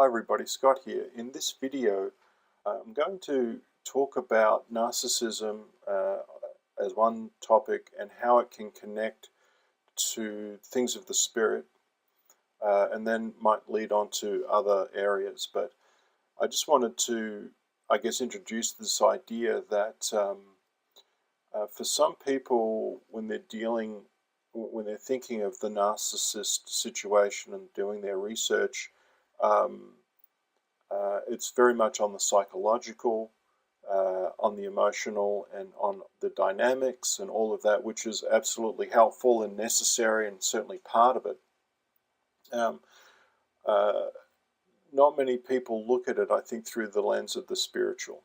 Hi everybody, Scott here. In this video, I'm going to talk about narcissism as one topic and how it can connect to things of the spirit, and then might lead on to other areas. But I just wanted to, introduce this idea that for some people, when they're thinking of the narcissist situation and doing their research, it's very much on the psychological, on the emotional, and on the dynamics and all of that, which is absolutely helpful and necessary and certainly part of it. Not many people look at it, I think, through the lens of the spiritual.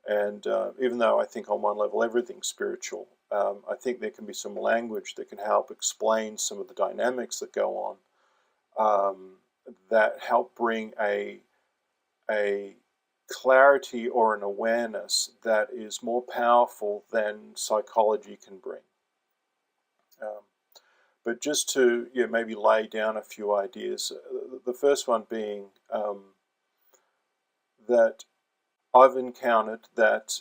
And even though I think on one level everything's spiritual, I think there can be some language that can help explain some of the dynamics that go on, that help bring a clarity or an awareness that is more powerful than psychology can bring. But just to maybe lay down a few ideas, the first one being that I've encountered that,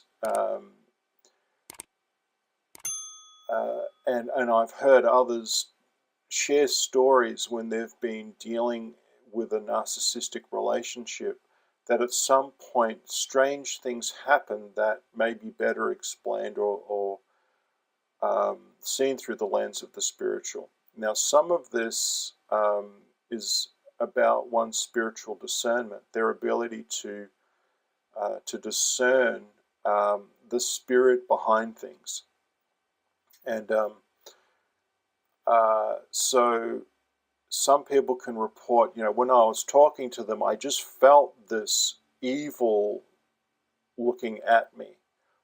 and I've heard others share stories when they've been dealing with a narcissistic relationship, that at some point strange things happen that may be better explained or seen through the lens of the spiritual. Now, some of this is about one's spiritual discernment, their ability to discern the spirit behind things. And so some people can report, when I was talking to them, I just felt this evil looking at me.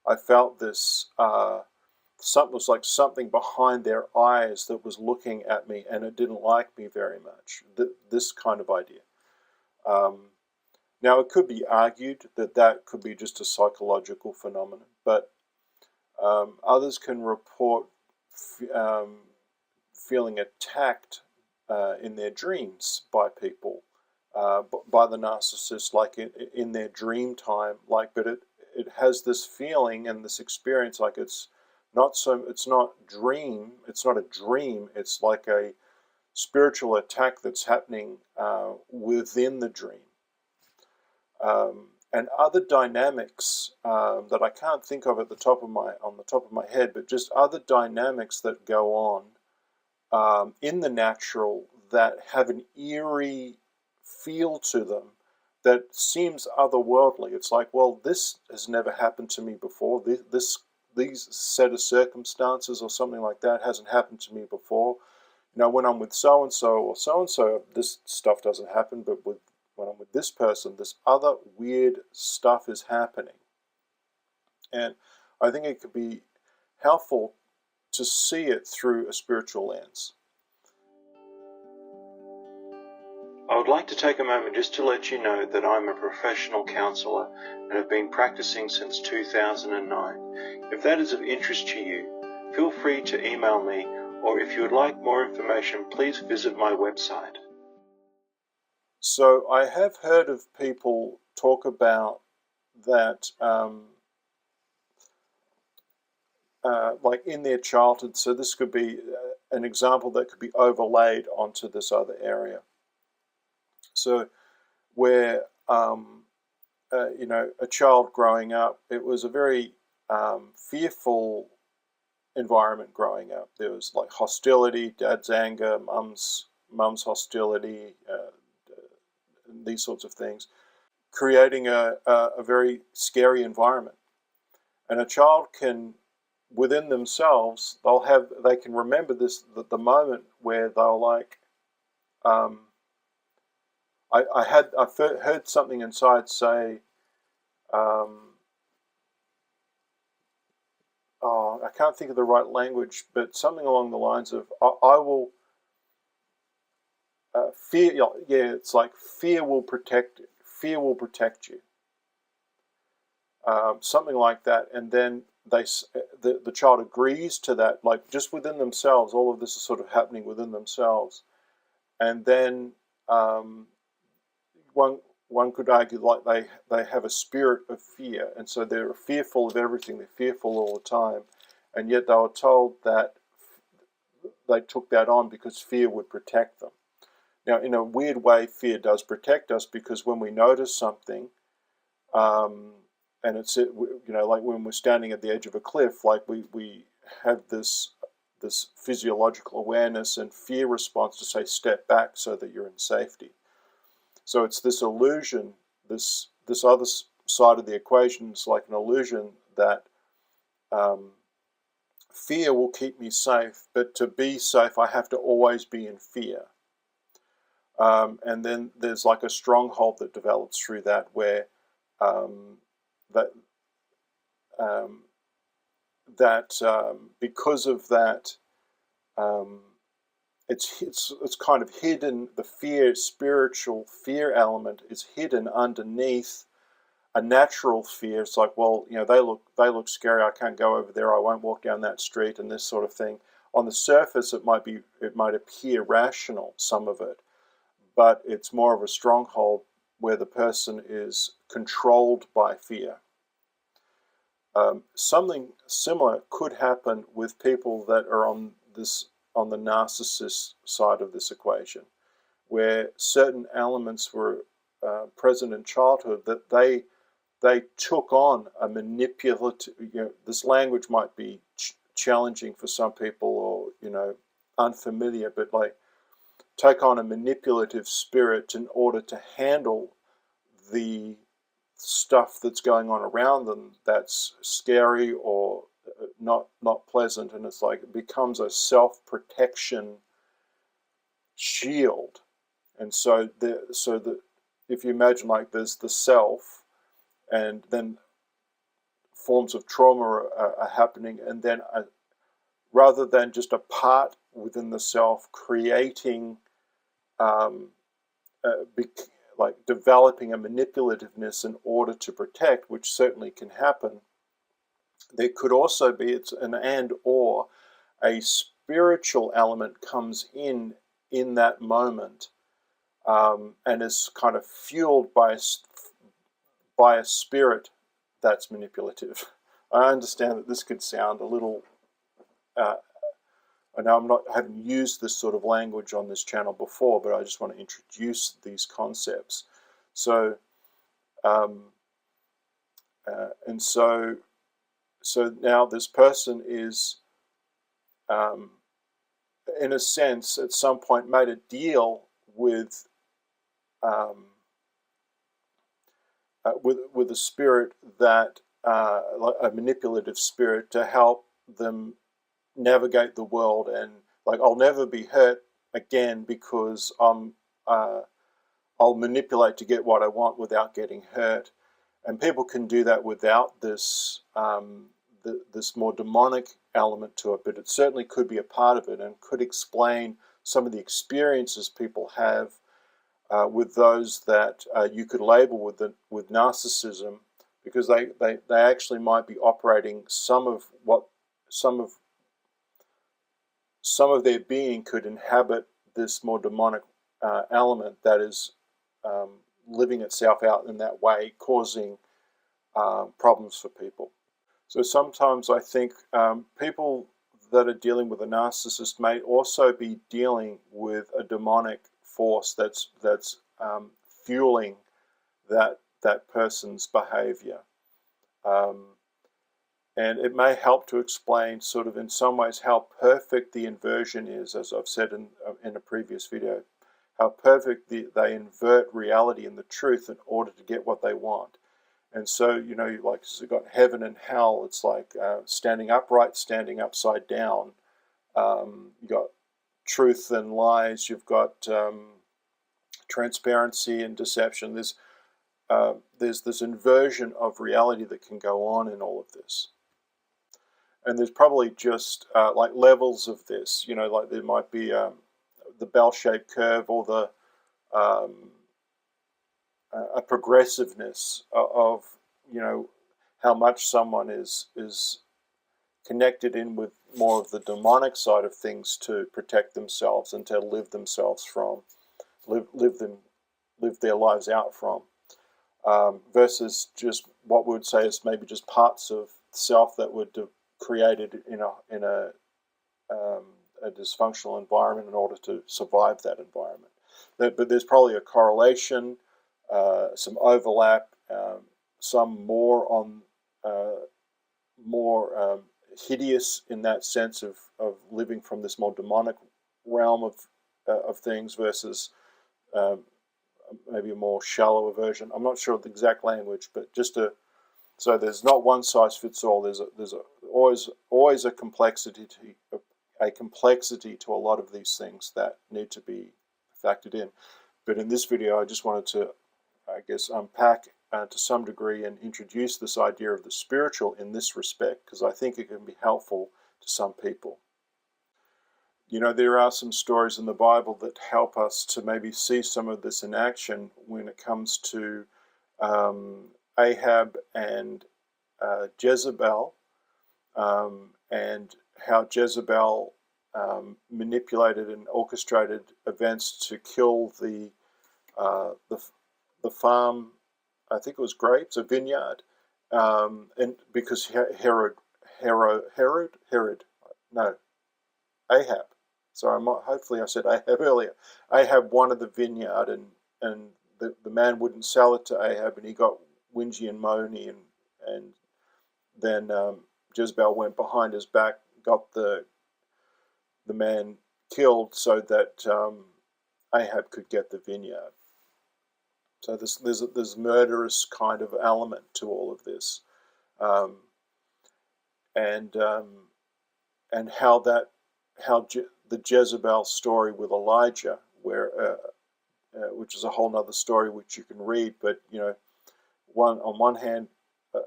I felt this, something was like something behind their eyes that was looking at me, and it didn't like me very much. This kind of idea. Now, it could be argued that that could be just a psychological phenomenon, but others can report feeling attacked in their dreams by people, by the narcissist, like in their dream time. But it has this feeling and this experience like it's not a dream. It's like a spiritual attack that's happening within the dream. And other dynamics that I can't think of on the top of my head, but just other dynamics that go on in the natural that have an eerie feel to them that seems otherworldly. It's like, well, this has never happened to me before. These set of circumstances or something like that hasn't happened to me before. When I'm with so-and-so or so-and-so, this stuff doesn't happen, but when I'm with this person, this other weird stuff is happening. And I think it could be helpful to see it through a spiritual lens. I would like to take a moment just to let you know that I'm a professional counsellor and have been practicing since 2009. If that is of interest to you, feel free to email me, or if you would like more information, please visit my website. So I have heard of people talk about that, like in their childhood. So this could be an example that could be overlaid onto this other area. So where, a child growing up, it was a very fearful environment growing up. There was like hostility, dad's anger, mum's hostility, these sorts of things, creating a very scary environment. And a child can, within themselves, they can remember this, the moment where they'll like, I've heard something inside say, I can't think of the right language, but something along the lines of, I will fear. Yeah, it's like fear will protect you. Something like that, and then the child agrees to that, like just within themselves. All of this is sort of happening within themselves, and then one could argue like they have a spirit of fear, and so they're fearful of everything. They're fearful all the time, and yet they were told that they took that on because fear would protect them. Now, in a weird way, fear does protect us, because when we notice something, and it's, like when we're standing at the edge of a cliff, like we have this physiological awareness and fear response to say step back so that you're in safety. So it's this illusion, this other side of the equation is like an illusion that fear will keep me safe, but to be safe I have to always be in fear. And then there's like a stronghold that develops through that, where because of that, it's kind of hidden. The spiritual fear element is hidden underneath a natural fear. It's like, well, they look scary. I can't go over there. I won't walk down that street, and this sort of thing. On the surface, it might appear rational, some of it, but it's more of a stronghold where the person is controlled by fear. Something similar could happen with people that are on the narcissist side of this equation, where certain elements were present in childhood that they took on a manipulative. This language might be challenging for some people, or unfamiliar, but like take on a manipulative spirit in order to handle the stuff that's going on around them that's scary or not pleasant, and it's like it becomes a self-protection shield. And so if you imagine, like, there's the self, and then forms of trauma are happening, and then rather than just a part within the self creating like developing a manipulativeness in order to protect, which certainly can happen, there could also be, it's an and or, a spiritual element comes in that moment, and is kind of fueled by a spirit that's manipulative. I understand that this could sound a little, I know I haven't used this sort of language on this channel before, but I just want to introduce these concepts. So, and so now this person is, in a sense, at some point made a deal with a spirit that, like a manipulative spirit, to help them navigate the world, and like, I'll never be hurt again because I'll manipulate to get what I want without getting hurt. And people can do that without this this more demonic element to it, but it certainly could be a part of it, and could explain some of the experiences people have with those that you could label with narcissism, because they actually might be operating some of their being could inhabit this more demonic element that is living itself out in that way, causing problems for people. So sometimes I think people that are dealing with a narcissist may also be dealing with a demonic force that's fueling that person's behavior. And it may help to explain, sort of in some ways, how perfect the inversion is, as I've said in a previous video, how perfect they invert reality and the truth in order to get what they want. And so, like, you've got heaven and hell. It's like standing upright, standing upside down. You've got truth and lies. You've got transparency and deception. There's this inversion of reality that can go on in all of this. And there's probably just like levels of this, like there might be the bell-shaped curve, or the a progressiveness of how much someone is connected in with more of the demonic side of things to protect themselves and to live live their lives out from, versus just what we would say is maybe just parts of self that were created in a dysfunctional environment in order to survive that environment. But there's probably a correlation, some overlap, some more hideous in that sense of living from this more demonic realm of things versus maybe a more shallower version. I'm not sure of the exact language, but so there's not one size fits all. There's always a complexity to a lot of these things that need to be factored in. But in this video, I just wanted to, I guess, unpack to some degree and introduce this idea of the spiritual in this respect, because I think it can be helpful to some people. You know, there are some stories in the Bible that help us to maybe see some of this in action when it comes to Ahab and Jezebel, and how Jezebel manipulated and orchestrated events to kill the farm. I think it was grapes, a vineyard, and because Ahab. Sorry, hopefully I said Ahab earlier. Ahab wanted the vineyard, and the man wouldn't sell it to Ahab, and he got whingy and moany, and then Jezebel went behind his back, got the man killed so that Ahab could get the vineyard. So there's murderous kind of element to all of this, and how the Jezebel story with Elijah, which is a whole other story which you can read. But you know, on one hand,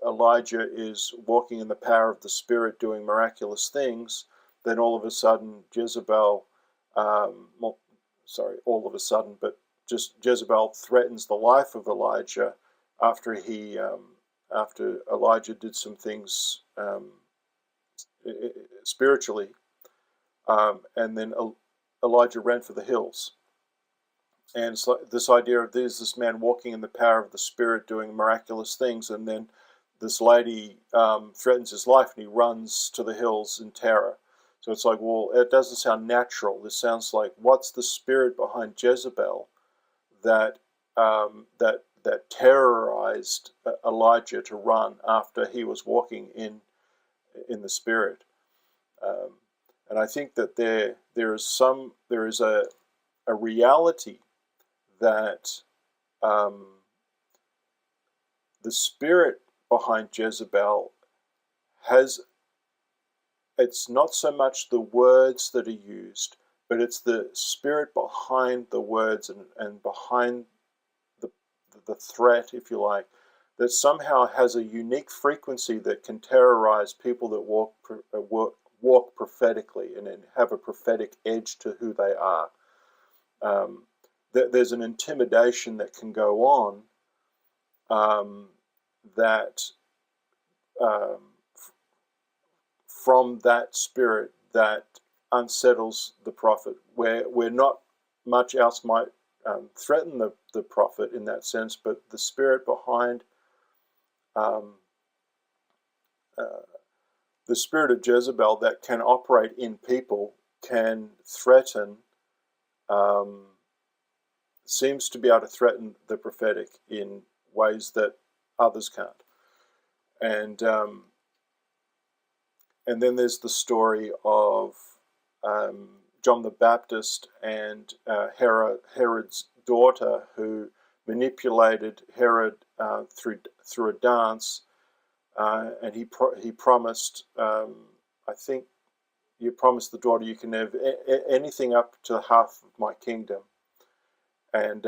Elijah is walking in the power of the Spirit, doing miraculous things. Then all of a sudden, Jezebel, just Jezebel threatens the life of Elijah after Elijah did some things spiritually, and then Elijah ran for the hills. And it's like this idea of there's this man walking in the power of the Spirit doing miraculous things, and then this lady threatens his life and he runs to the hills in terror. So it's like, well, it doesn't sound natural. This sounds like, what's the spirit behind Jezebel that terrorized Elijah to run after he was walking in the Spirit? And I think that there is a reality that the spirit behind Jezebel it's not so much the words that are used, but it's the spirit behind the words and behind the threat, if you like, that somehow has a unique frequency that can terrorize people that walk prophetically and have a prophetic edge to who they are. There's an intimidation that can go on from that spirit that unsettles the prophet, where not much else might threaten the prophet in that sense, but the spirit behind the spirit of Jezebel that can operate in people can threaten, seems to be able to threaten the prophetic in ways that others can't. And then there's the story of John the Baptist and Herod's daughter, who manipulated Herod through a dance, and he promised, I think, you promised the daughter you can have anything up to half of my kingdom, and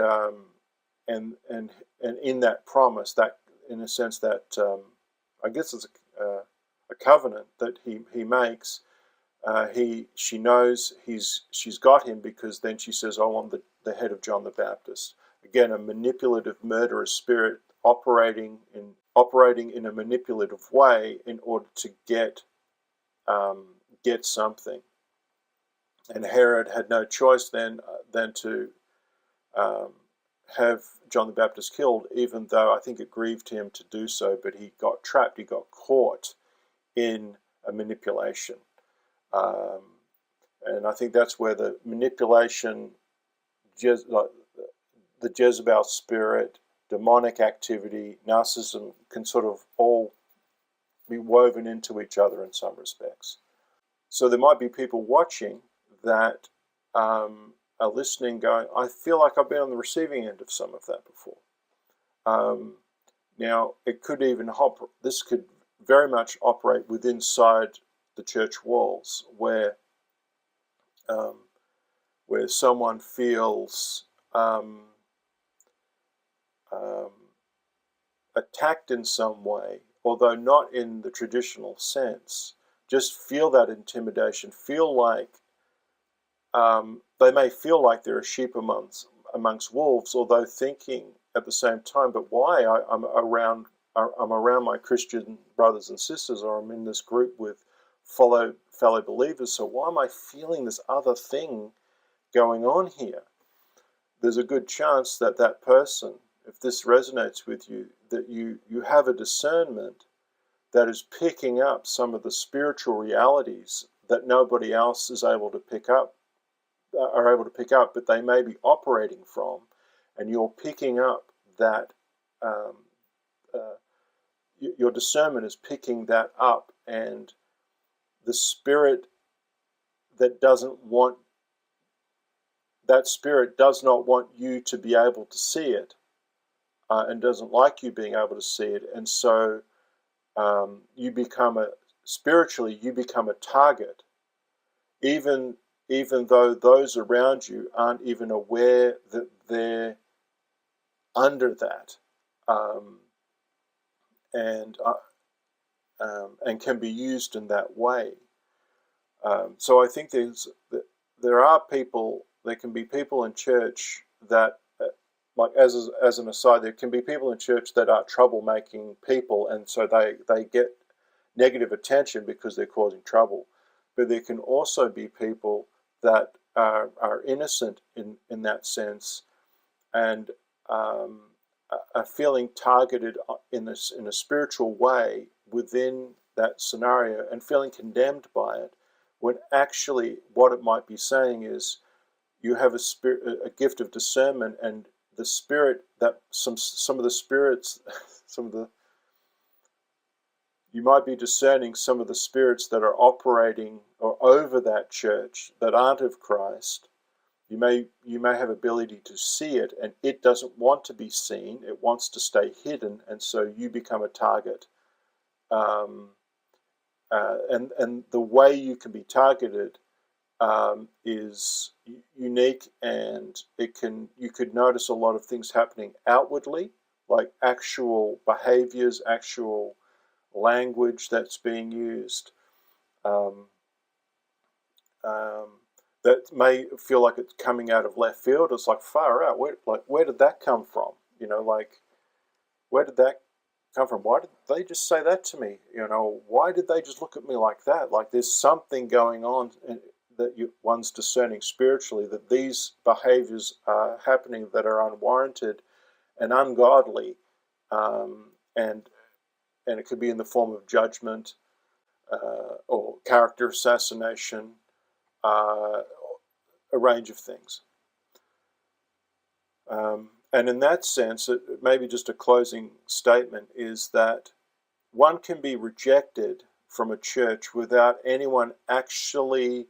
in that promise, that in a sense that I guess it's a covenant that he makes. She knows she's got him, because then she says, I want the head of John the Baptist. Again, a manipulative, murderous spirit operating in a manipulative way in order to get something. And Herod had no choice then than to have John the Baptist killed, even though I think it grieved him to do so, but he got trapped, he got caught in a manipulation. And I think that's where the manipulation, the Jezebel spirit, demonic activity, narcissism can sort of all be woven into each other in some respects. So there might be people watching that are listening going, I feel like I've been on the receiving end of some of that before. Now, it could even this could very much operate within inside the church walls, where someone feels attacked in some way, although not in the traditional sense. Just feel that intimidation, feel like they may feel like they're a sheep amongst wolves, although thinking at the same time, but why? I'm around my Christian brothers and sisters, or I'm in this group with fellow believers, so why am I feeling this other thing going on here? There's a good chance that that person, if this resonates with you, that you have a discernment that is picking up some of the spiritual realities that nobody else is able to pick up, but they may be operating from, and you're picking up that, your discernment is picking that up, and the spirit that does not want you to be able to see it, and doesn't like you being able to see it, and so you become a target, even though those around you aren't even aware that they're under that, and can be used in that way. So I think there can be people in church that, like as an aside, there can be people in church that are troublemaking people, and so they get negative attention because they're causing trouble. But there can also be people that are innocent in that sense, and are feeling targeted in a spiritual way within that scenario, and feeling condemned by it, when actually what it might be saying is you have a gift of discernment, and the spirit that some of the spirits, you might be discerning some of the spirits that are operating or over that church that aren't of Christ. You may have ability to see it, and it doesn't want to be seen. It wants to stay hidden, and so you become a target. And the way you can be targeted is unique, and you could notice a lot of things happening outwardly, like actual behaviors, actual language that's being used, that may feel like it's coming out of left field. It's like, far out. Where did that come from? Where did that come from? Why did they just say that to me? Why did they just look at me like that? Like there's something going on that one's discerning spiritually, that these behaviors are happening that are unwarranted and ungodly, and it could be in the form of judgment, or character assassination, a range of things. And in that sense, maybe just a closing statement is that one can be rejected from a church without anyone actually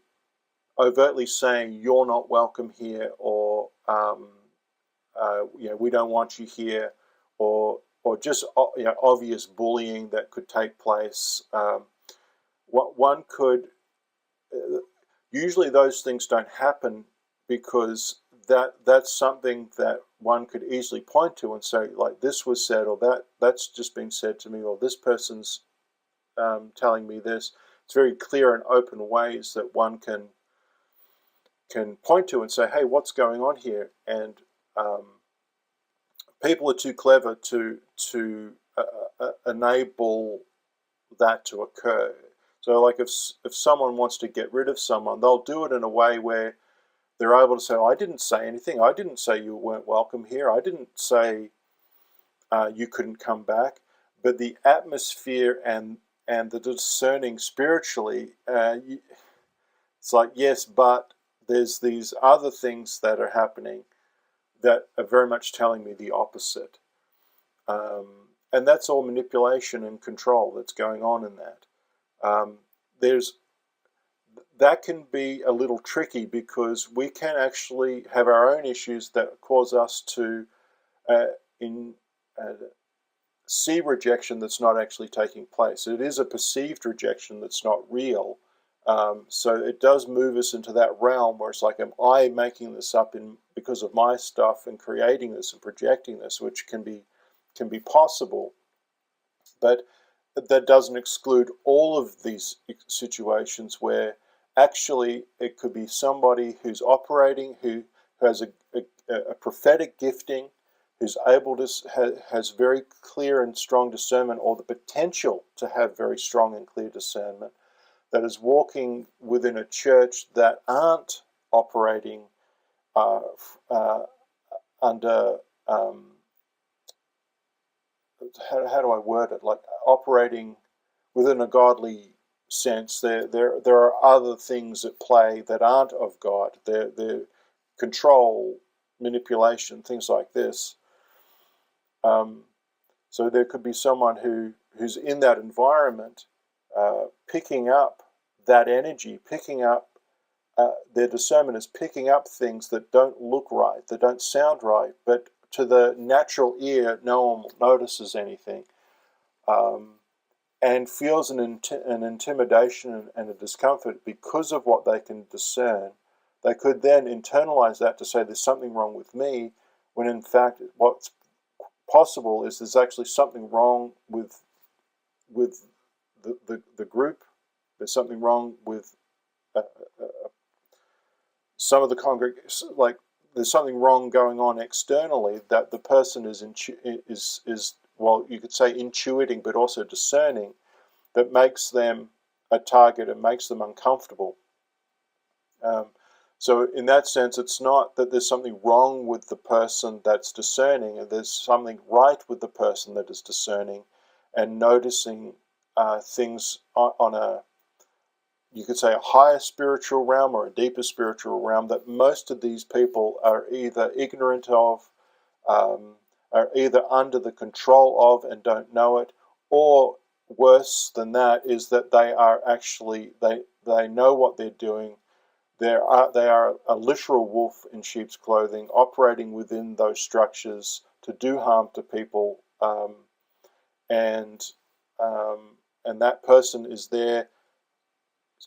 overtly saying you're not welcome here, or we don't want you here, or just obvious bullying that could take place. What one could usually those things don't happen because that's something that one could easily point to and say, like, this was said, or that's just been said to me, or this person's telling me this. It's very clear and open ways that one can point to and say, hey, what's going on here? And people are too clever to enable that to occur. So, like, if someone wants to get rid of someone, they'll do it in a way where they're able to say, I didn't say anything. I didn't say you weren't welcome here. I didn't say you couldn't come back. But the atmosphere and the discerning spiritually, it's like, yes, but there's these other things that are happening that are very much telling me the opposite. And that's all manipulation and control that's going on in that. That can be a little tricky because we can actually have our own issues that cause us to see rejection that's not actually taking place. It is a perceived rejection that's not real. So it does move us into that realm where it's like, am I making this up because of my stuff and creating this and projecting this, which can be possible. But that doesn't exclude all of these situations where actually it could be somebody who's operating, who has a prophetic gifting, who's able to has very clear and strong discernment, or the potential to have very strong and clear discernment, that is walking within a church that aren't operating under how do I word it? Like operating within a godly sense. There are other things at play that aren't of God. They're control, manipulation, things like this. So there could be someone who's in that environment, picking up that energy, picking up their discernment is picking up things that don't look right, that don't sound right, but to the natural ear, no one notices anything, and feels an intimidation and a discomfort because of what they can discern. They could then internalize that to say there's something wrong with me, when in fact what's possible is there's actually something wrong with the group. There's something wrong with some of the congregation. Like there's something wrong going on externally that the person is well, you could say intuiting, but also discerning, that makes them a target and makes them uncomfortable. So in that sense, it's not that there's something wrong with the person that's discerning, and there's something right with the person that is discerning and noticing things on a, you could say, a higher spiritual realm or a deeper spiritual realm that most of these people are either ignorant of, are either under the control of and don't know it, or worse than that is that they are actually, they know what they're doing. They are a literal wolf in sheep's clothing, operating within those structures to do harm to people, and that person is there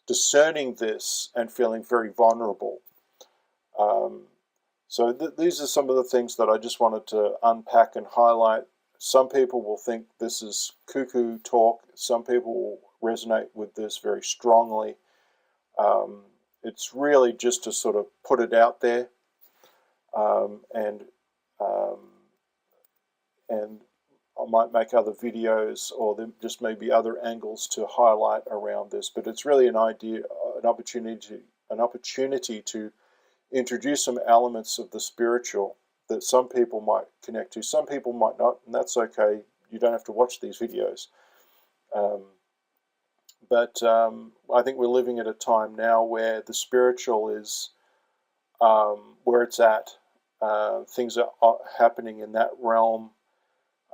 discerning this and feeling very vulnerable. So these are some of the things that I just wanted to unpack and highlight. Some people will think this is cuckoo talk. Some people will resonate with this very strongly. It's really just to sort of put it out there, and I might make other videos, or there just maybe other angles to highlight around this. But it's really an opportunity to introduce some elements of the spiritual that some people might connect to, some people might not, and that's okay. You don't have to watch these videos. But I think we're living at a time now where the spiritual is where it's at. Things are happening in that realm.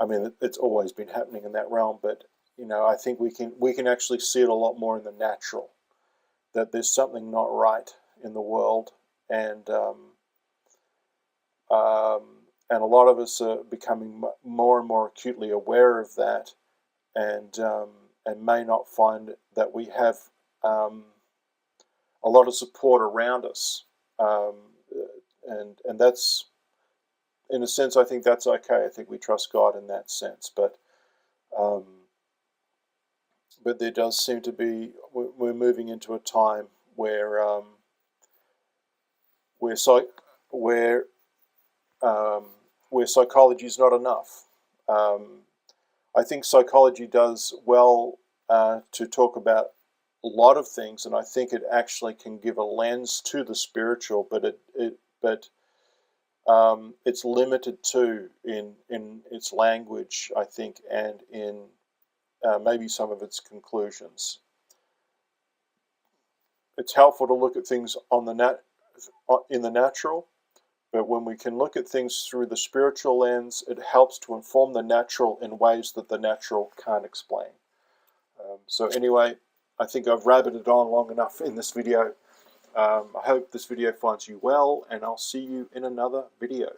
I mean, it's always been happening in that realm, but I think we can actually see it a lot more in the natural. That there's something not right in the world, and a lot of us are becoming more and more acutely aware of that, and may not find that we have a lot of support around us, and that's, in a sense, I think that's okay. I think we trust God in that sense, but there does seem to be, we're moving into a time where psychology is not enough. I think psychology does well to talk about lot of things, and I think it actually can give a lens to the spiritual, but it's limited too in its language, I think, and in maybe some of its conclusions. It's helpful to look at things in the natural, but when we can look at things through the spiritual lens, it helps to inform the natural in ways that the natural can't explain. So anyway, I think I've rabbited on long enough in this video. I hope this video finds you well, and I'll see you in another video.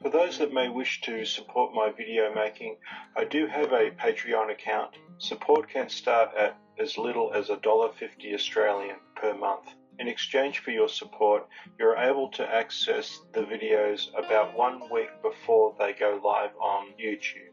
For those that may wish to support my video making, I do have a Patreon account. Support can start at as little as $1.50 Australian per month. In exchange for your support, you're able to access the videos about 1 week before they go live on YouTube.